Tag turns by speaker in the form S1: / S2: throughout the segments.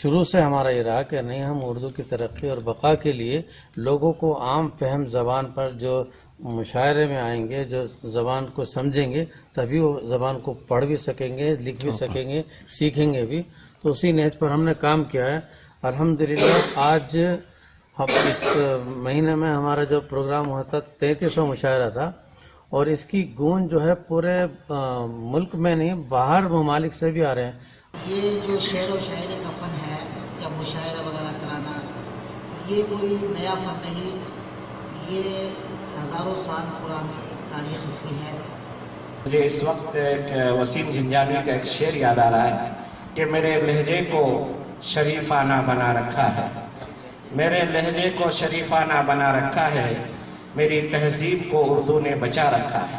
S1: شروع سے ہمارا یہ رہا کہ نہیں، ہم اردو کی ترقی اور بقا کے لیے لوگوں کو عام فہم زبان پر جو مشاعرے میں آئیں گے، جو زبان کو سمجھیں گے، تبھی وہ زبان کو پڑھ بھی سکیں گے، لکھ بھی سکیں گے، سیکھیں گے بھی. تو اسی نیز پر ہم نے کام کیا ہے. الحمدللہ آج ہم اس مہینے میں ہمارا جو پروگرام ہوا تھا 3300 مشاعرہ تھا، اور اس کی گونج جو ہے پورے ملک میں نہیں، باہر ممالک سے بھی آ رہے ہیں.
S2: یہ جو شعر و شاعری کا فن ہے یا مشاعرہ وغیرہ کرانا، یہ کوئی نیا فن نہیں، یہ ہزاروں سال پرانی تاریخ اس کی ہے.
S3: مجھے اس وقت ایک وسیم جھنجھانی کا ایک شعر یاد آ رہا ہے کہ میرے لہجے کو شریفانہ بنا رکھا ہے، میرے لہجے کو شریفانہ بنا رکھا ہے، میری تہذیب کو اردو نے بچا رکھا ہے،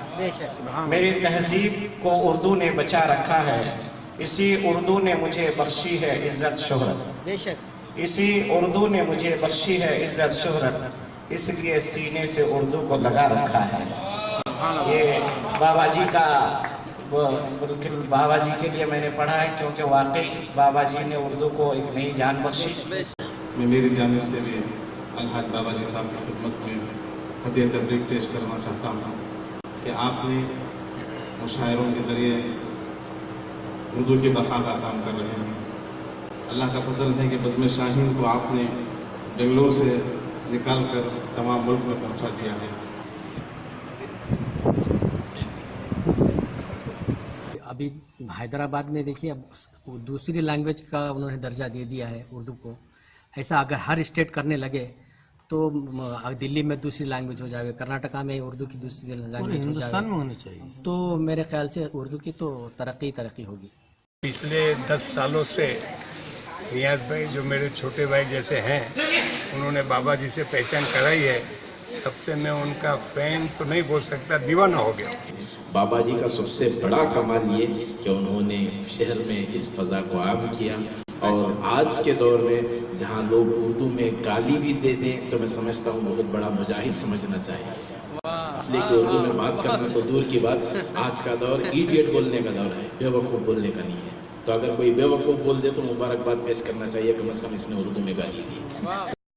S3: میری تہذیب کو اردو نے بچا رکھا ہے، اسی اردو نے مجھے بخشی ہے عزت شہرت، اسی اردو نے مجھے بخشی ہے عزت شہرت، اس لیے سینے سے اردو کو لگا رکھا ہے. یہ بابا جی کا بابا جی کے لیے میں نے پڑھا ہے، کیونکہ واقعی بابا جی نے اردو کو ایک نئی جان بخشی.
S4: میں میری جانب سے بھی الحاج بابا جی صاحب کی خدمت میں ہدیہ تبریک پیش کرنا چاہتا ہوں کہ آپ نے مشاعروں کے ذریعے اردو کی بقا کا کام کر رہے ہیں. اللہ کا فضل ہے کہ بزم شاہین کو آپ نے بنگلور سے نکال کر تمام ملک میں پہنچا دیا ہے.
S5: ابھی حیدرآباد میں دیکھیے اب دوسری لینگویج کا انہوں نے درجہ دے دیا ہے اردو کو. ایسا اگر ہر اسٹیٹ کرنے لگے تو دلی میں دوسری لینگویج ہو جائے گا، کرناٹکا میں اردو کی دوسری لینگویج ہو جائے گا،
S1: ہندوستان میں ہونی چاہیے.
S5: تو میرے خیال سے اردو کی تو ترقی ہوگی.
S6: پچھلے 10 سالوں سے ریاض بھائی جو میرے چھوٹے بھائی جیسے ہیں، انہوں نے بابا جی سے پہچان کرائی ہے. تب سے میں ان کا فین تو نہیں بول سکتا، دیوانہ ہو گیا.
S7: بابا جی کا سب سے بڑا کمال یہ کہ انہوں نے شہر میں اس فضا کو عام کیا، اور آج کے دور میں جہاں لوگ اردو میں گالی بھی دیتے ہیں تو میں سمجھتا ہوں بہت بڑا مجاہد سمجھنا چاہیے، اس لیے کہ اردو میں بات کرنا تو دور کی بات، آج کا دور ایڈیٹ بولنے کا دور ہے، بے وقوف بولنے کا نہیں ہے. تو اگر کوئی بے وقوف بول دے تو مبارکباد پیش کرنا چاہیے، کم از کم اس نے اردو میں گالی دی.